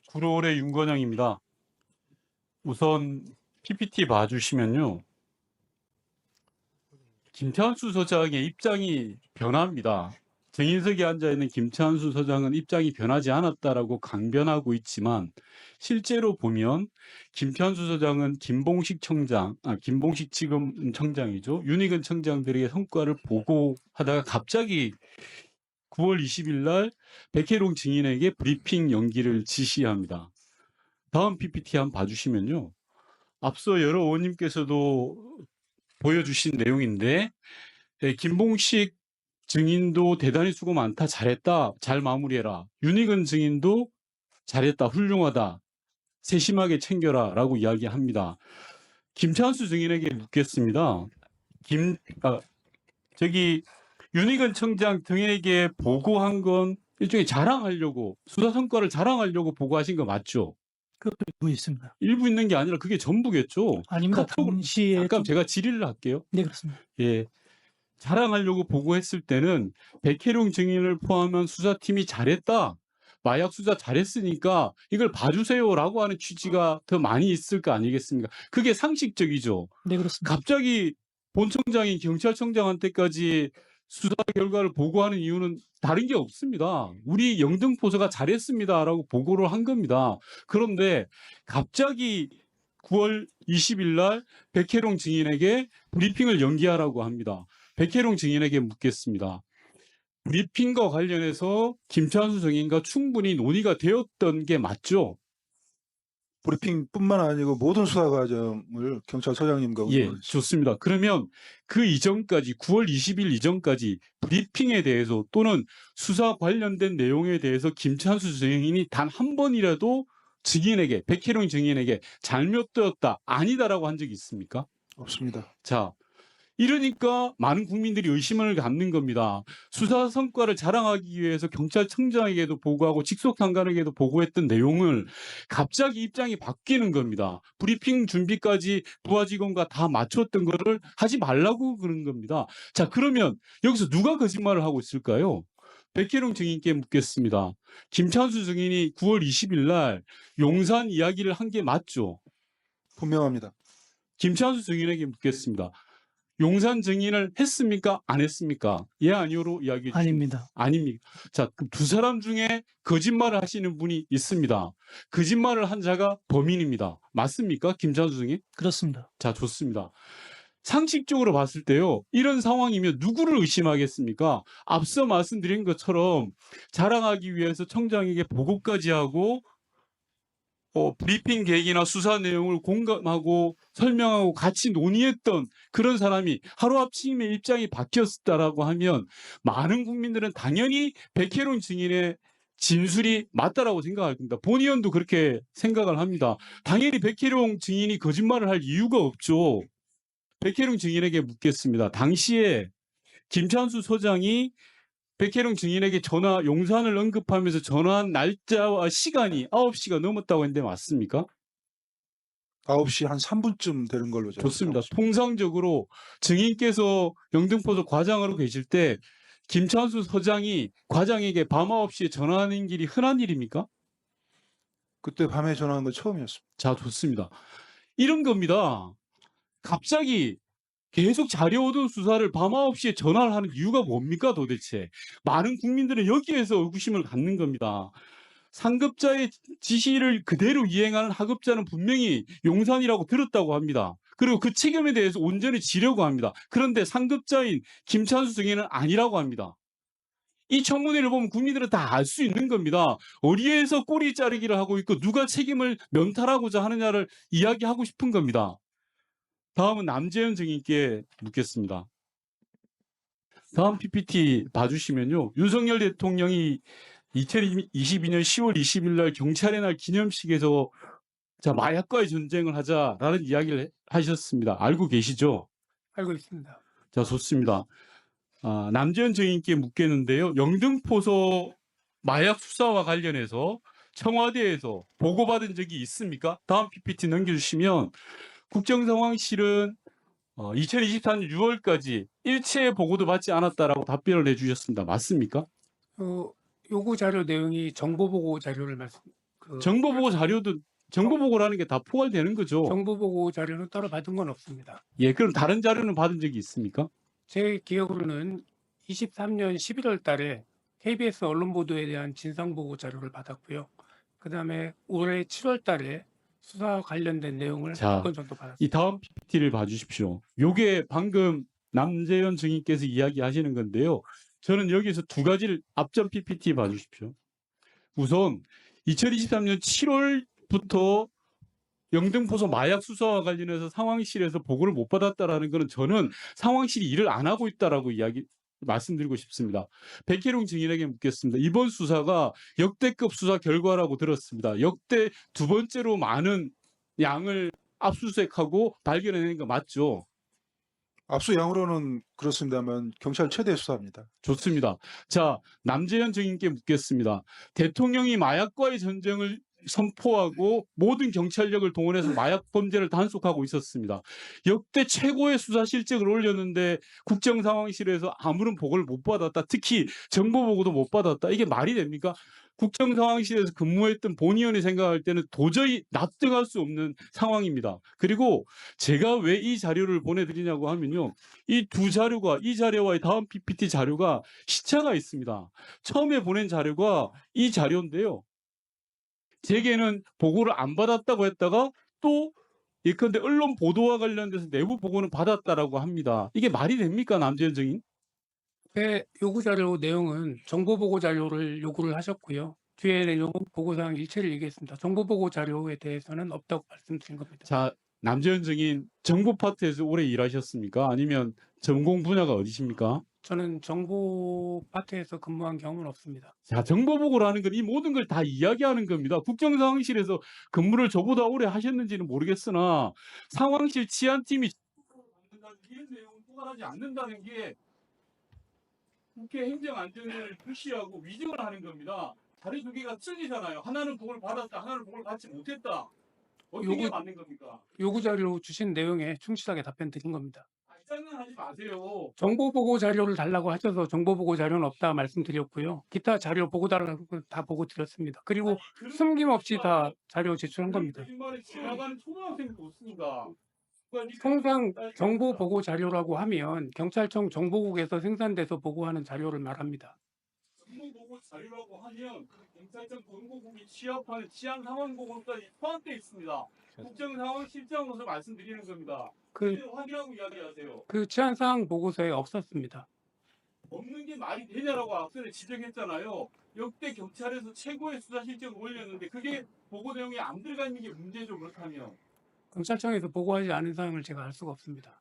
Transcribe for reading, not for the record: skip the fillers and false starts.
구로울의 윤건영입니다. 우선 PPT 봐주시면요. 김찬수 소장의 입장이 변합니다. 정인석에 앉아있는 김찬수 소장은 입장이 변하지 않았다라고 강변하고 있지만 실제로 보면 김찬수 소장은 김봉식 지금 청장이죠. 윤희근 청장들의 성과를 보고하다가 갑자기 9월 20일 날 백혜룡 증인에게 브리핑 연기를 지시합니다. 다음 PPT 한번 봐주시면요. 앞서 여러 의원님께서도 보여주신 내용인데 김봉식 증인도 대단히 수고 많다, 잘했다, 잘 마무리해라. 윤희근 증인도 잘했다, 훌륭하다, 세심하게 챙겨라 라고 이야기합니다. 김찬수 증인에게 묻겠습니다. 윤희근 청장 등에게 보고한 건 일종의 자랑하려고, 수사 성과를 자랑하려고 보고하신 거 맞죠? 그것도 일부 있습니다. 일부 있는 게 아니라 그게 전부겠죠. 아닙니다. 당시에 잠깐 제가 질의를 할게요. 네, 그렇습니다. 예, 자랑하려고 보고했을 때는 백혜룡 증인을 포함한 수사팀이 잘했다, 마약 수사 잘했으니까 이걸 봐주세요라고 하는 취지가 더 많이 있을 거 아니겠습니까? 그게 상식적이죠. 네, 그렇습니다. 갑자기 본청장이 경찰청장한테까지 수사 결과를 보고하는 이유는 다른 게 없습니다. 우리 영등포서가 잘했습니다라고 보고를 한 겁니다. 그런데 갑자기 9월 20일 날 백혜룡 증인에게 브리핑을 연기하라고 합니다. 백혜룡 증인에게 묻겠습니다. 브리핑과 관련해서 김찬수 증인과 충분히 논의가 되었던 게 맞죠? 브리핑뿐만 아니고 모든 수사 과정을 경찰서장님과 예, 의논을 좋습니다. 그러면 그 이전까지 9월 20일 이전까지 브리핑에 대해서 또는 수사 관련된 내용에 대해서 김찬수 증인이 단 한 번이라도 증인에게, 백혜룡 증인에게 잘못되었다, 아니다라고 한 적이 있습니까? 없습니다. 자, 이러니까 많은 국민들이 의심을 갖는 겁니다. 수사 성과를 자랑하기 위해서 경찰청장에게도 보고하고 직속상관에게도 보고했던 내용을 갑자기 입장이 바뀌는 겁니다. 브리핑 준비까지 부하 직원과 다 맞췄던 거를 하지 말라고 그런 겁니다. 자, 그러면 여기서 누가 거짓말을 하고 있을까요? 백혜룡 증인께 묻겠습니다. 김찬수 증인이 9월 20일 날 용산 이야기를 한 게 맞죠? 분명합니다. 김찬수 증인에게 묻겠습니다. 용산 증인을 했습니까? 안 했습니까? 예, 아니오로 이야기해 주십시오. 아닙니다. 아닙니까? 자, 그럼 두 사람 중에 거짓말을 하시는 분이 있습니다. 거짓말을 한 자가 범인입니다. 맞습니까? 김찬수 증인? 그렇습니다. 자, 좋습니다. 상식적으로 봤을 때요, 이런 상황이면 누구를 의심하겠습니까? 앞서 말씀드린 것처럼 자랑하기 위해서 청장에게 보고까지 하고 브리핑 계획이나 수사 내용을 공감하고 설명하고 같이 논의했던 그런 사람이 하루아침에 입장이 바뀌었다라고 하면 많은 국민들은 당연히 백혜룡 증인의 진술이 맞다라고 생각할 겁니다. 본 의원도 그렇게 생각을 합니다. 당연히 백혜룡 증인이 거짓말을 할 이유가 없죠. 백혜룡 증인에게 묻겠습니다. 당시에 김찬수 소장이 백혜룡 증인에게 용산을 언급하면서 전화한 날짜와 시간이 9시가 넘었다고 했는데 맞습니까? 9시 한 3분쯤 되는 걸로 제가 좋습니다. 알고 있습니다. 통상적으로 증인께서 영등포소 과장으로 계실 때 김찬수 소장이 과장에게 밤 9시에 전화하는 길이 흔한 일입니까? 그때 밤에 전화한 건 처음이었습니다. 자, 좋습니다. 이런 겁니다. 갑자기 계속 자료오던 수사를 밤 9시에 전화를 하는 이유가 뭡니까 도대체? 많은 국민들은 여기에서 의구심을 갖는 겁니다. 상급자의 지시를 그대로 이행하는 하급자는 분명히 용산이라고 들었다고 합니다. 그리고 그 책임에 대해서 온전히 지려고 합니다. 그런데 상급자인 김찬수 증인은 아니라고 합니다. 이 청문회를 보면 국민들은 다 알 수 있는 겁니다. 어디에서 꼬리 자르기를 하고 있고 누가 책임을 면탈하고자 하느냐를 이야기하고 싶은 겁니다. 다음은 남재현 증인께 묻겠습니다. 다음 PPT 봐주시면요. 윤석열 대통령이 2022년 10월 20일 날 경찰의 날 기념식에서 자, 마약과의 전쟁을 하자라는 이야기를 하셨습니다. 알고 계시죠? 알고 있습니다. 자, 좋습니다. 남재현 증인께 묻겠는데요. 영등포소 마약 수사와 관련해서 청와대에서 보고받은 적이 있습니까? 다음 PPT 넘겨주시면 국정상황실은 2024년 6월까지 일체의 보고도 받지 않았다라고 답변을 해주셨습니다. 맞습니까? 요구 자료 내용이 정보 보고 자료를 정보보고 자료도 정보보고라는 게 다 포괄되는 거죠. 정보보고 자료는 따로 받은 건 없습니다. 예, 그럼 다른 자료는 받은 적이 있습니까? 제 기억으로는 23년 11월 달에 KBS 언론 보도에 대한 진상보고 자료를 받았고요. 그다음에 올해 7월 달에 수사와 관련된 내용을 자, 한 건 정도 받았습니다. 이 다음 PPT를 봐주십시오. 요게 방금 남재현 증인께서 이야기하시는 건데요. 저는 여기서 두 가지를 앞전 PPT 봐주십시오. 우선 2023년 7월부터 영등포소 마약 수사와 관련해서 상황실에서 보고를 못 받았다라는 것은 저는 상황실이 일을 안 하고 있다라고 말씀드리고 싶습니다. 백희룡 증인에게 묻겠습니다. 이번 수사가 역대급 수사 결과라고 들었습니다. 역대 두 번째로 많은 양을 압수수색하고 발견해낸 거 맞죠? 압수양으로는 그렇습니다만 경찰 최대 수사입니다. 좋습니다. 자, 남재현 증인께 묻겠습니다. 대통령이 마약과의 전쟁을 선포하고 모든 경찰력을 동원해서 마약 범죄를 단속하고 있었습니다. 역대 최고의 수사 실적을 올렸는데 국정상황실에서 아무런 보고를 못 받았다. 특히 정보보고도 못 받았다. 이게 말이 됩니까? 국정상황실에서 근무했던 본의원이 생각할 때는 도저히 납득할 수 없는 상황입니다. 그리고 제가 왜 이 자료를 보내드리냐고 하면요. 이 두 자료가, 이 자료와의 다음 PPT 자료가 시차가 있습니다. 처음에 보낸 자료가 이 자료인데요. 제게는 보고를 안 받았다고 했다가 또 예컨대 언론 보도와 관련돼서 내부 보고는 받았다라고 합니다. 이게 말이 됩니까, 남재현 증인? 요구 자료 내용은 정보보고 자료를 요구를 하셨고요. 뒤에 내용 보고사항 일체를 얘기했습니다. 정보보고 자료에 대해서는 없다고 말씀드린 겁니다. 자, 남재현 증인 정보 파트에서 오래 일하셨습니까? 아니면 전공 분야가 어디십니까? 저는 정보 파트에서 근무한 경험은 없습니다. 자, 정보보고라는 건 이 모든 걸 다 이야기하는 겁니다. 국정상황실에서 근무를 저보다 오래 하셨는지는 모르겠으나 상황실 치안팀이 이런 내용을 포괄하지 않는다는 게 국회 행정안전을 무시하고 위증을 하는 겁니다. 자료 두 개가 틀리잖아요. 하나는 보고를 받았다, 하나는 보고를 받지 못했다. 어떻게 요거- 맞는 겁니까? 요구 자료 주신 내용에 충실하게 답변 드린 겁니다. 장난하지 마세요. 정보보고 자료를 달라고 하셔서 정보보고 자료는 없다 말씀드렸고요. 기타 자료 보고 달라고 다 보고 드렸습니다. 그리고 숨김없이 다 자료 제출한 겁니다. 거짓말에 지나가는 초등학생도 없습니다. 통상 정보보고 자료라고 하면 경찰청 정보국에서 생산돼서 보고하는 자료를 말합니다. 정보보고 자료라고 하면 경찰청 정보국이 취합하는 치안 상황 보고까지 포함되어 있습니다. 국정상황실장으로서 말씀드리는 겁니다. 확인하고 이야기하세요. 그 치안사항 보고서에 없었습니다. 없는 게 말이 되냐라고 앞전에 지적했잖아요. 역대 경찰에서 최고의 수사 실적을 올렸는데 그게 보고 내용에 안 들어가 있는 게 문제죠. 그렇다면 경찰청에서 보고하지 않은 사항을 제가 알 수가 없습니다.